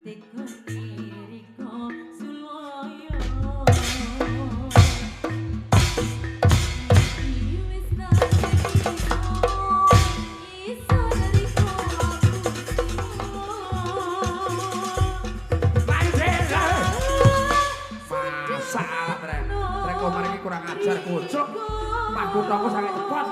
Teko liriko suloyo Iwis nasibiko Iso dariko Masalah trek. Trek omar iki kurang ajar kucuk. Paku toko sangat cepat.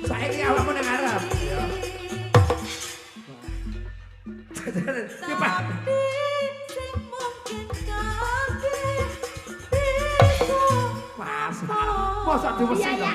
Saiki awakmu nang arep. Ya. Ya, Pak. Mas, mosok diwesi to.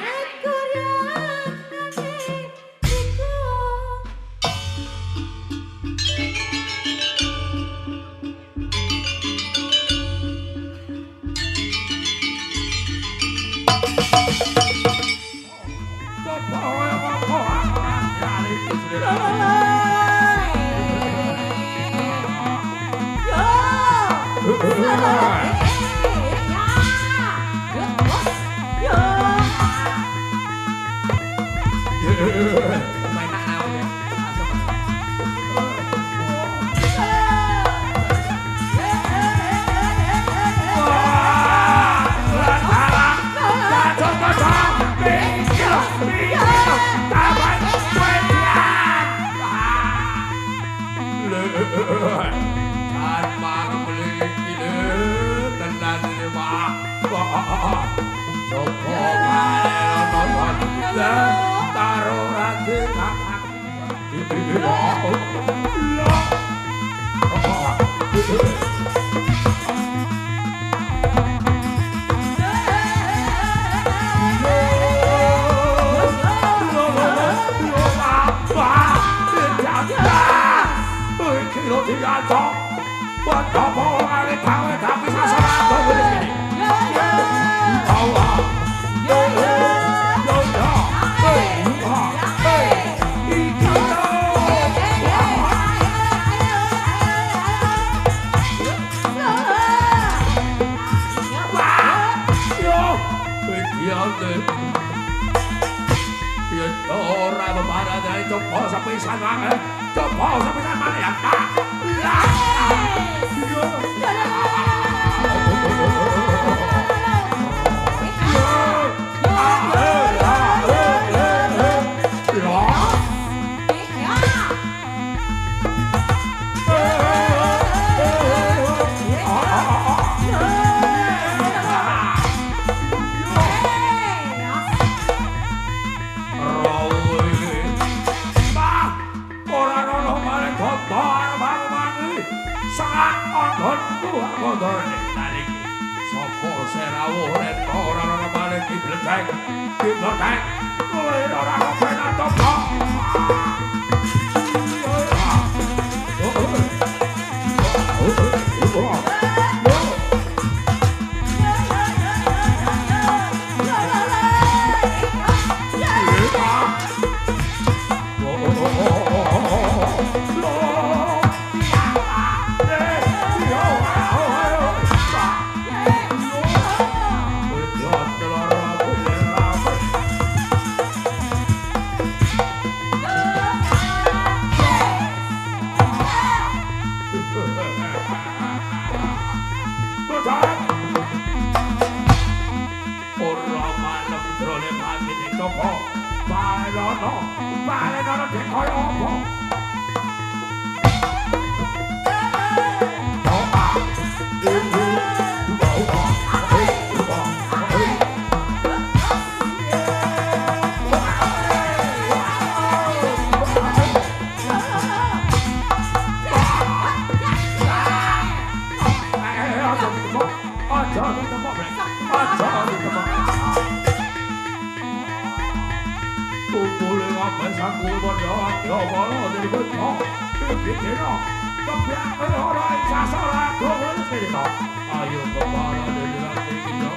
Ayo kepala dari lantai kita.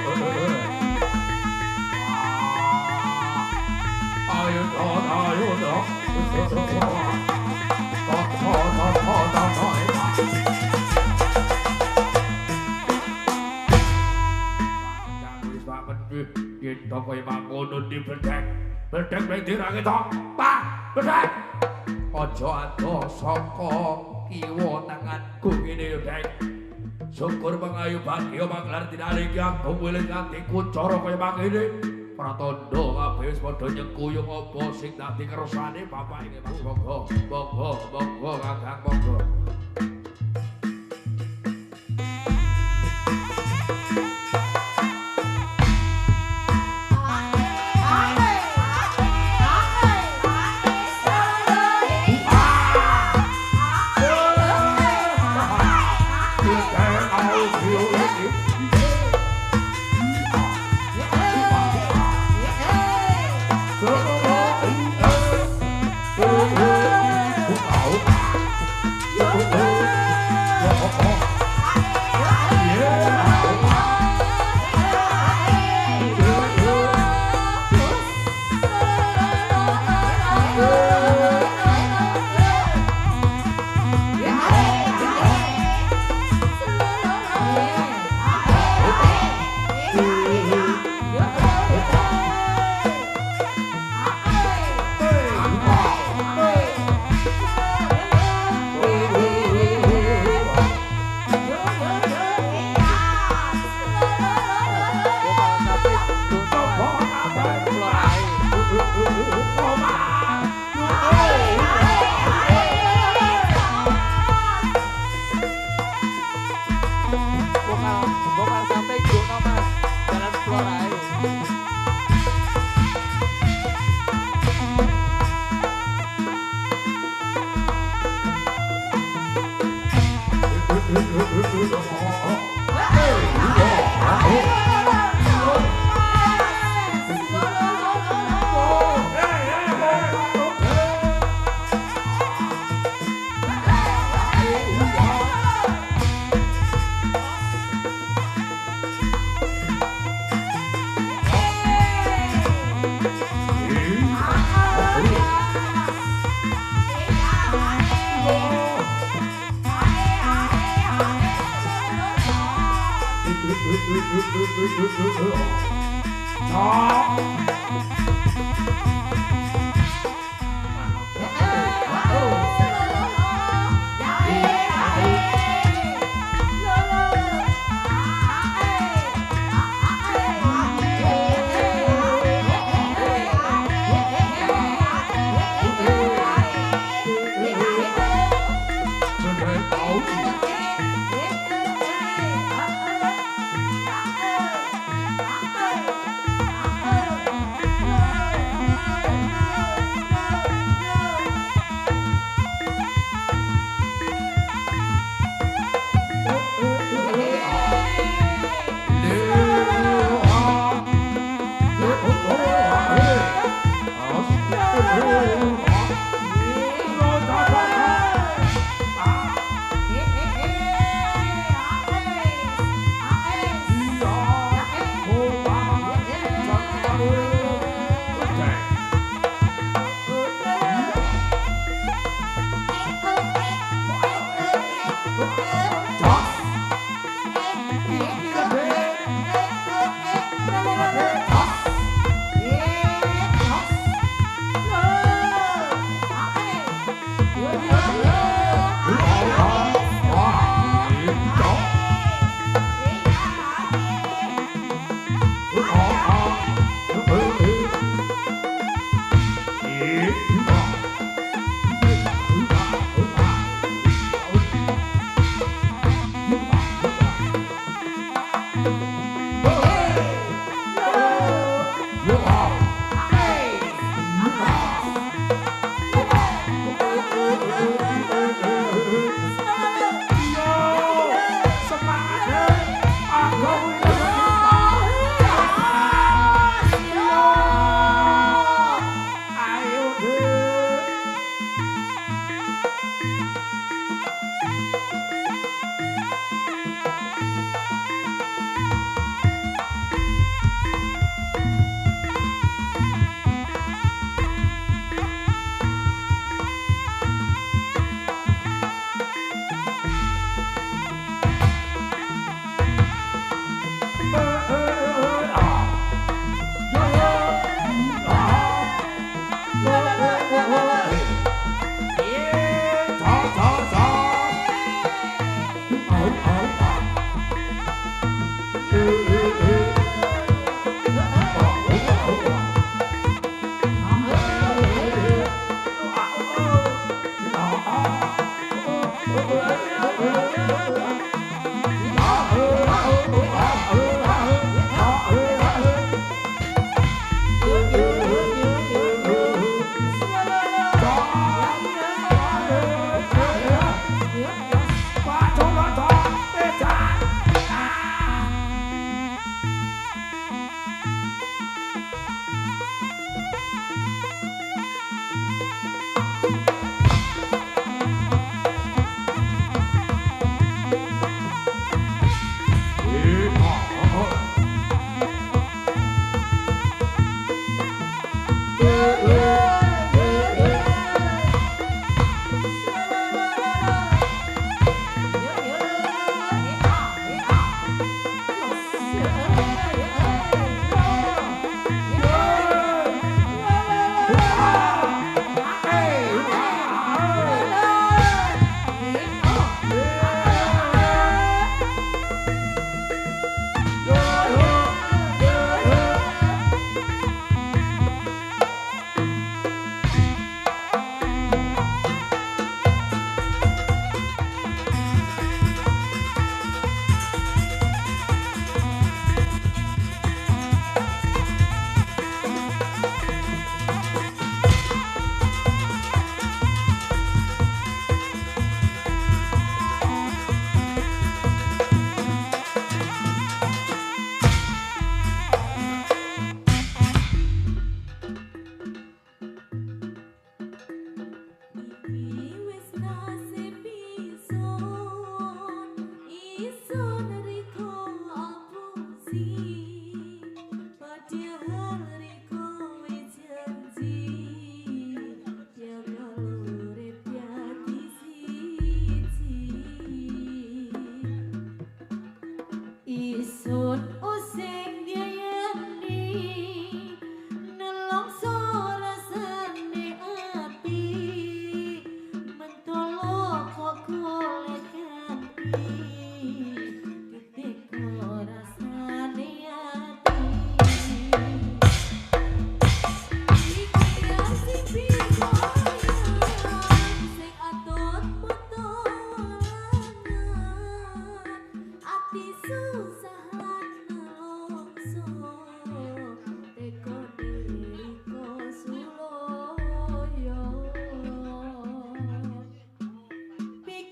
Ayo Kita kaya mangkono di bedek ning dirake to. Pak, bedek. Aja ado saka kiwa tanganku ngene yo, Dek. Syukur pangayu bagya manglar dinali ki agung wiling atiku cara kaya mangkene. Pratandha kabeh wis padha nyengkuyung apa sing dadi kersane bapak iki Mas monggo. Monggo Kakang monggo. Bokal sampai Jono Mas, jalan keluar ayo. Ayo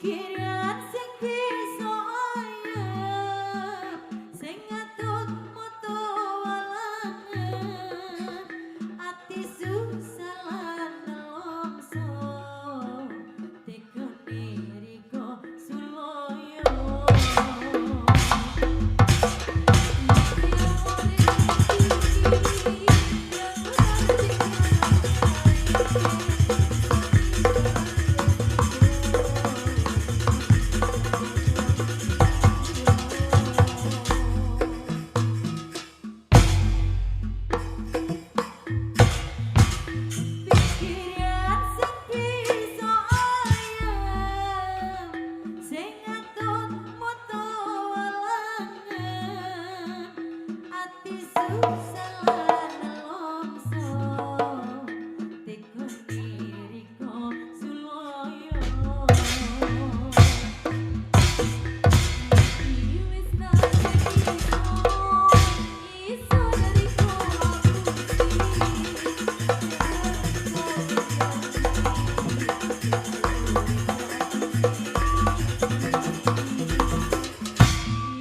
Pikiran sing bisa ayem sing ngatut moto walangan ati susah lan nelongso tekone riko suloyo Pikiran sing bisa ayem sing ngatut moto walangan ati susah lan nelongso tekone riko suloyo wis iso dariko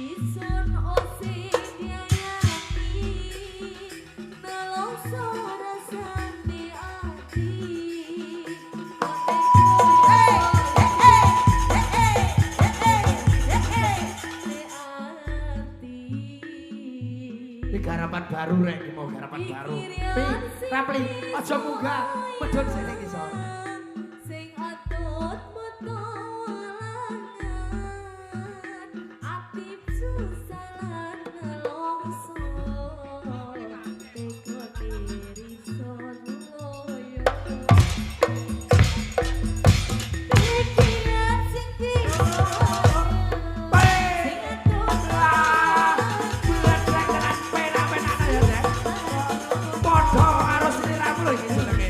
Ison osing diayahi nelongso rasane ati Ini garapan baru rek, iki mau garapan baru. Rapli, aja munggah, medhun sik ning isor. Sing atut moto walangan ati susah lan nelongso teko diri loyo pikiran sing bisa sing atut Bulan rek tenan pena-penana ya rek. Padha karo sliramu lho iki jenenge.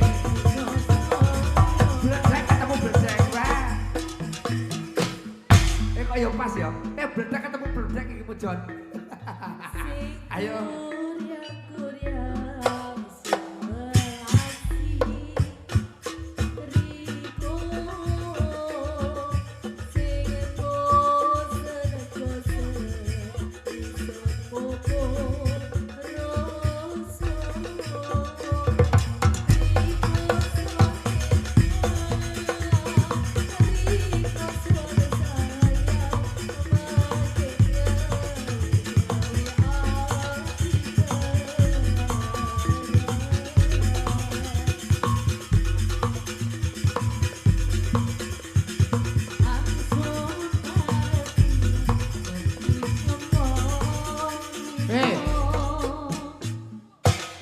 Bledek ketemu bledek wae. Kok ya pas ya. Bledek ketemu bledek iki Mujon. Ayo.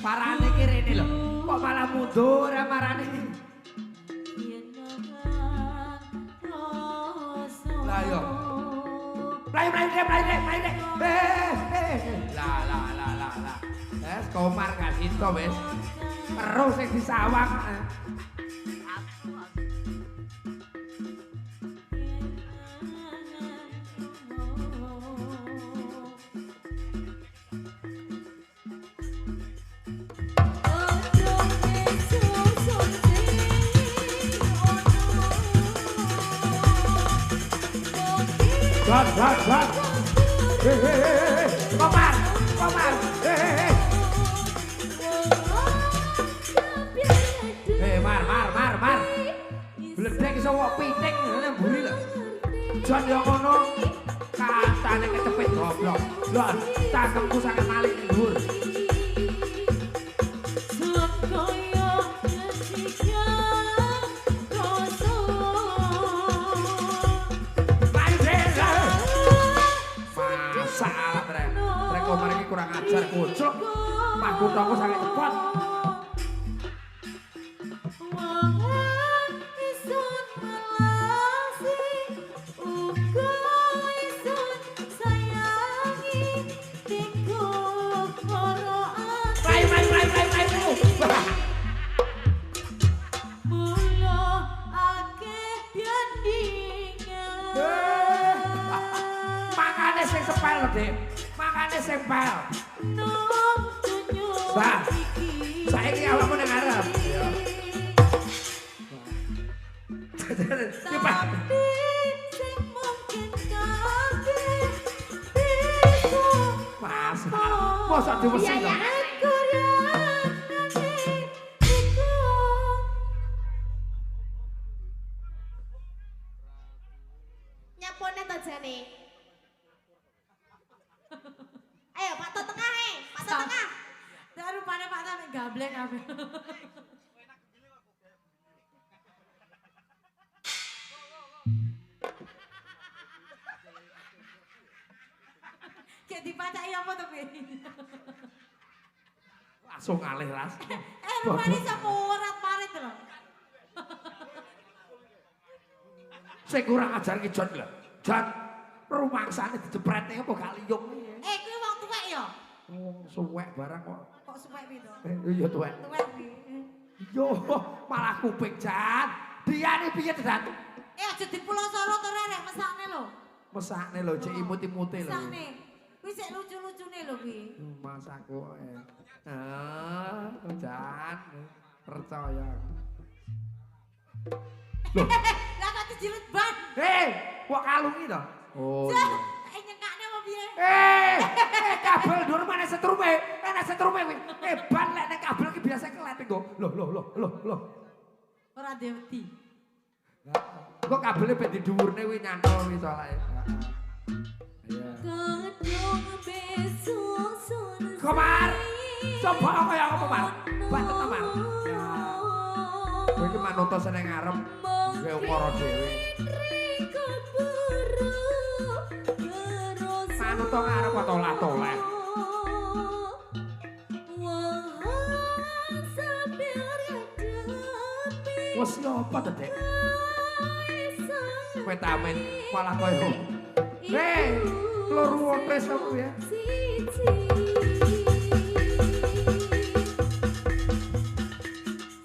Parane ki rene lho. Kok malah mundur marane. Lah yo. Play. Lah. Wes komar gak sito wis. Terus sing disawang. Gat. Hei. Komar. Hei. Mar. Bledek iso wok piting ngene mburi lho. Jon yo ngono. Katane kecepit goblok. Lho, cangkemku sangat malih ning dhuwur. Masalah rek. Rek komar iki kurang ajar kucuk. Paku tonggo sangat cepet. Makane sempel. Bah. Saiki awakmu nang arep. Ya. Mosok diwesi to. Nyapone to jane. Ayo Pak To tengah Pak To tengah. Nek rupane Pak To mek gableng aku. Kayak dipacaki apa to piye? Langsung ngalih ras. Rupane semurat parit lho. Sing kurang ajar ki Jon lho. Jon, rumangsane dijeprete apa gak liyung. Kuwi wong tuwek ya? Wong suwek barang kok. Kok suwek piye to? Iya tuwek. Tuwek piye? Yo, malah kuping Jan. Diane piye Jan? Aja dipulosoro to rek mesakne lho. Mesakne lho, cek imut-imute lho. Mesakne. Kuwi sik lucu-lucune lho kuwi. Masakku Jan, percaya. Loh, Lah kok dijilut ban? kok kalungi to? Oh iya. Nyengkakne apa piye? Kabel dur mana setrume? Enak setrume kuwi. Ban lek nek kabel ki biasa kelet engko. Loh. Ora wedi. Kok kabelnya ben dhuwurne kuwi nyantol kuwi soalé. Iya. Kadung besok sun. Komar. Coba kaya apa, Mas? Batet ta, Mas? Kowe iki manut seneng ngarep. Kowe ukara dhewe. Manut ngarep kok toleh-toleh. Wes yo apa to, Dek? Kowe tamen malah koyo. Lur wotes apa ya?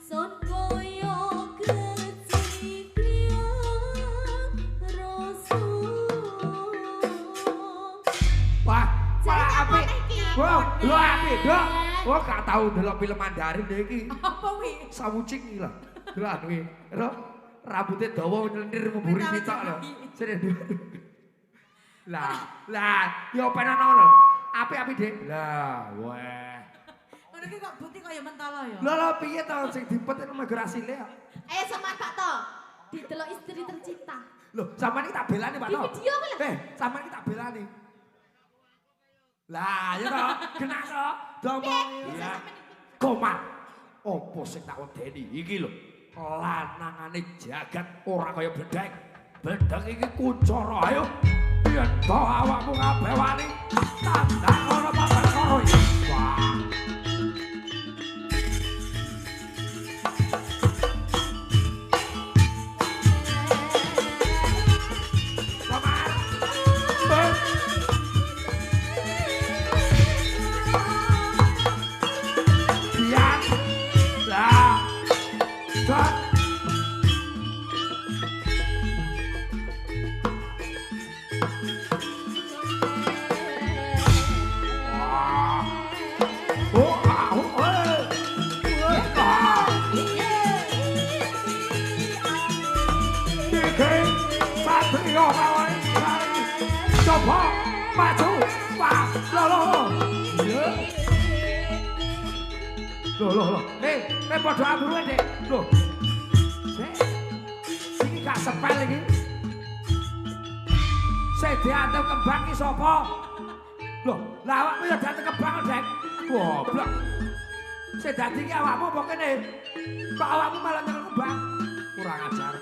Son koyo keciklian rasul. Wah, malah apik. Wah, lho apik, Dok. Wah, gak tau delok film Mandarin deh iki. Apa kuwi? Sawucing iki lho. Delok kuwi. Lho, rambutnya dawa nyelentir memburi sitok lho. Sini. Lah, yo penana ngono. Apik-apik, Dik. Lah, weh. Ngono ki kok buti kaya mentolo ya. Lho piye to sing dipet migrasine ya? Ayo sama Pak To. Didelok istri tercinta. Lho, sampean iki tak belani, Pak Di to. video apa lah? Sampean iki tak belani. Lah, ya to, genah to. Domong. Iya. Komar. Opo sing tak wedeni iki lho. Lanangane jagat ora kaya bledek. Bledek iki kuncara. Ayo. Yen to awakmu kabeh wani. Tandang ora papan karo iki. Wah. Komar. Biar. Lah. Dot. Coba maju, wah, loh, padha ambruwe Dek, loh, ini gak sepel ini, saya diantep kembang ini sopo, loh, lah awakmu ya diantep kembang Dek, goblok, saya dadi ini awakmu pokoknya, kok awakmu malah nyekel kembang, kurang ajar,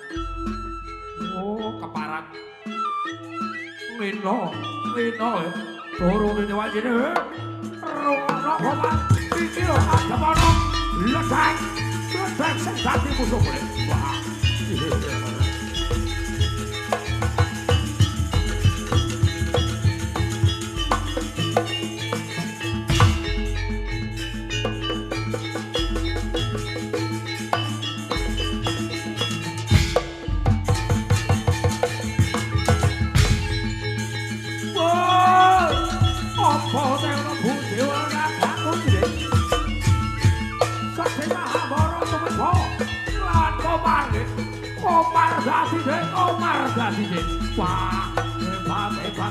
oh keparat, Lino ya. Turun ini wajine. Rono koma. Iki lho ademono. Ledek sing dadi musuh kowe. Wah. Omar dadi wah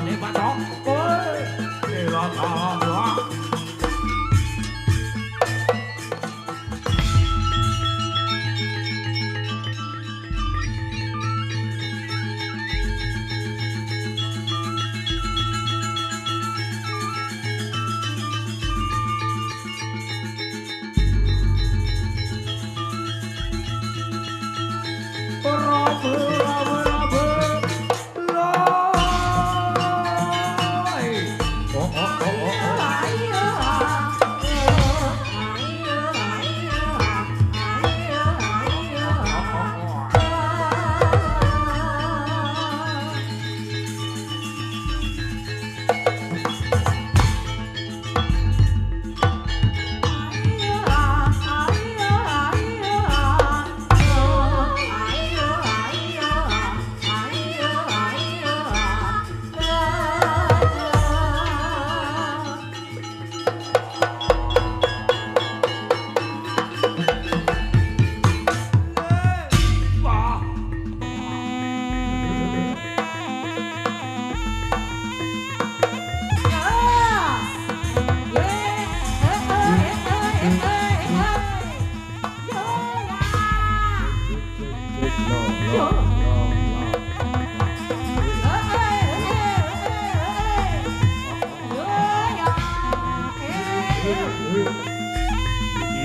hebat dong. Oi, hebat.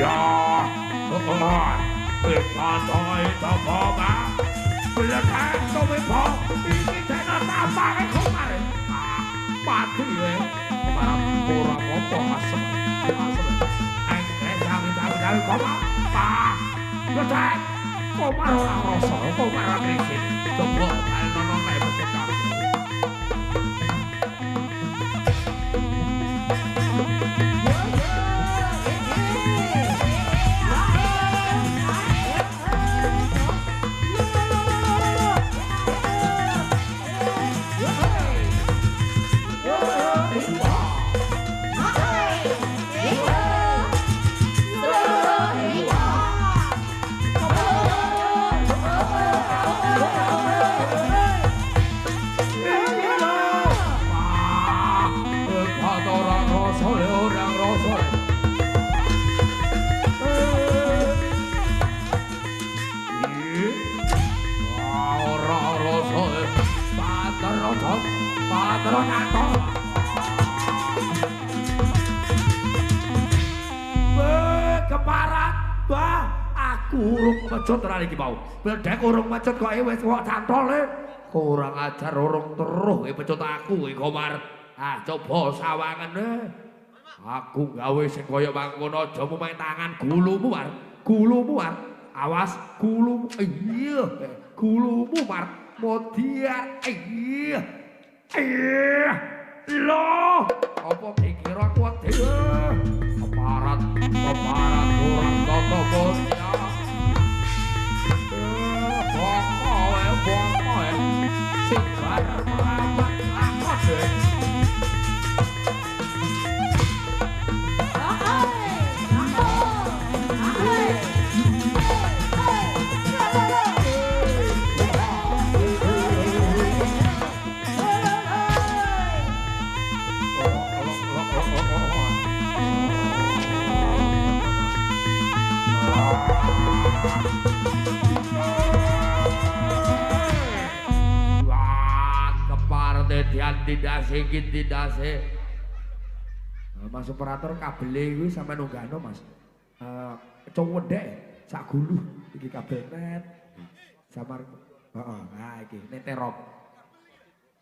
Ya, Tuhan, kita toy topoma, belajar tomipo, ini jangan tambah kemarin. Pati ya, kemarin kurang apa asem, engkau jangan koma, belajar, koma orang rasa, koma orang miskin, coba kalian nonton lagi bercakap. Urung mecut ora iki mau. Bledek urung mecut kok wis kok cantole. Kurang ajar urung teruh pecut aku iki Komar. Ah coba sawangane. Aku gawe sing kaya mangkono aja mumeh tangan gulumu Mar. Gulumu Mar. Awas gulumu. Iya. Gulumu Mar. Modia. Iya. Iya. Loh, apa dikira kuat dhewe? Aparat kurang toto bosnya. Bongkoe, sigar merapat angkot didase iki didase. Mas operator kabele kuwi sampe nunggano Mas. Cowedek sak gulu iki kabel net. Samar heeh, nah iki neterop.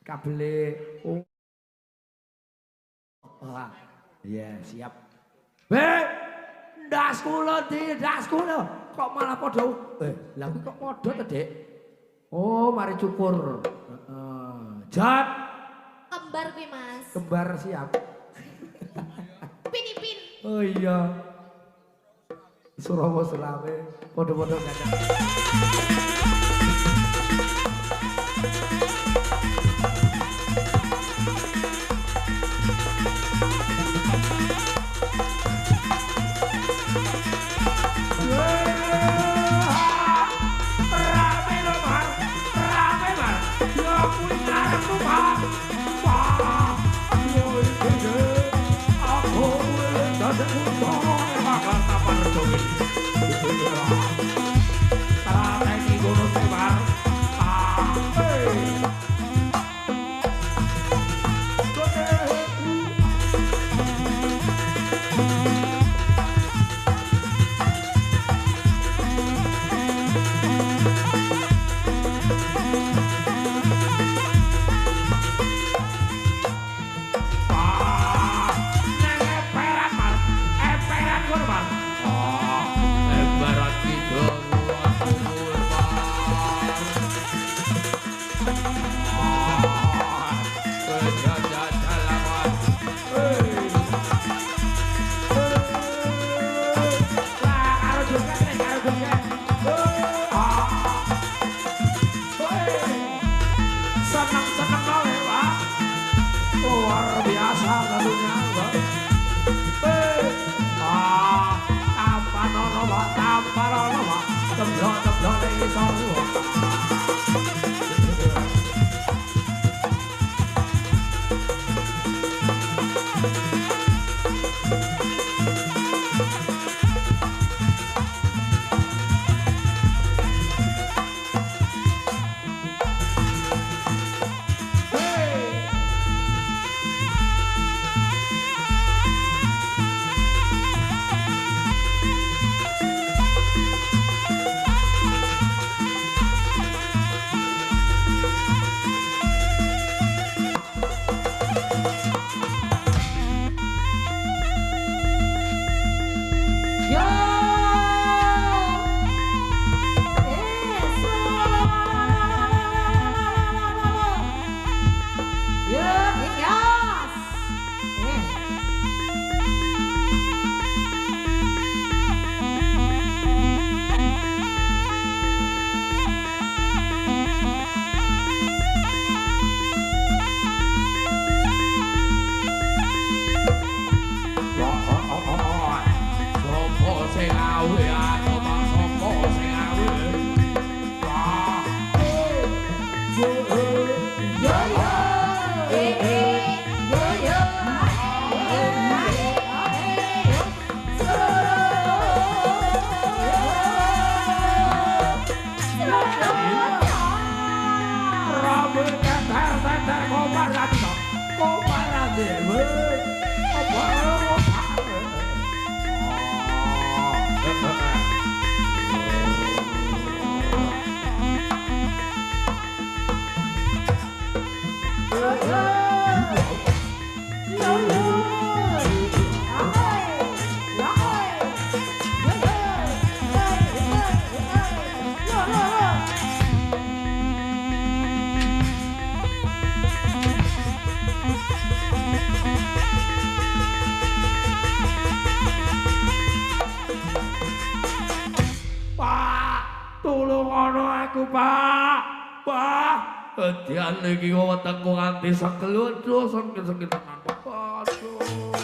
Kabele iya siap. Ndas kula ndas kula. Kok malah padha lha kok padha to, Dik? Oh, mari cukur. Jat Kembar kuwi Mas. Kembar siap. Pinipin. Oh iya. Surawa Surawe padha-padha gandeng. Rambut tetel koparan dong, koparan dewe, koparan. Pak, tulung ana aku, Pak. Pak, edian iki wetengku nganti sekeluduk sakit tenan. Aduh.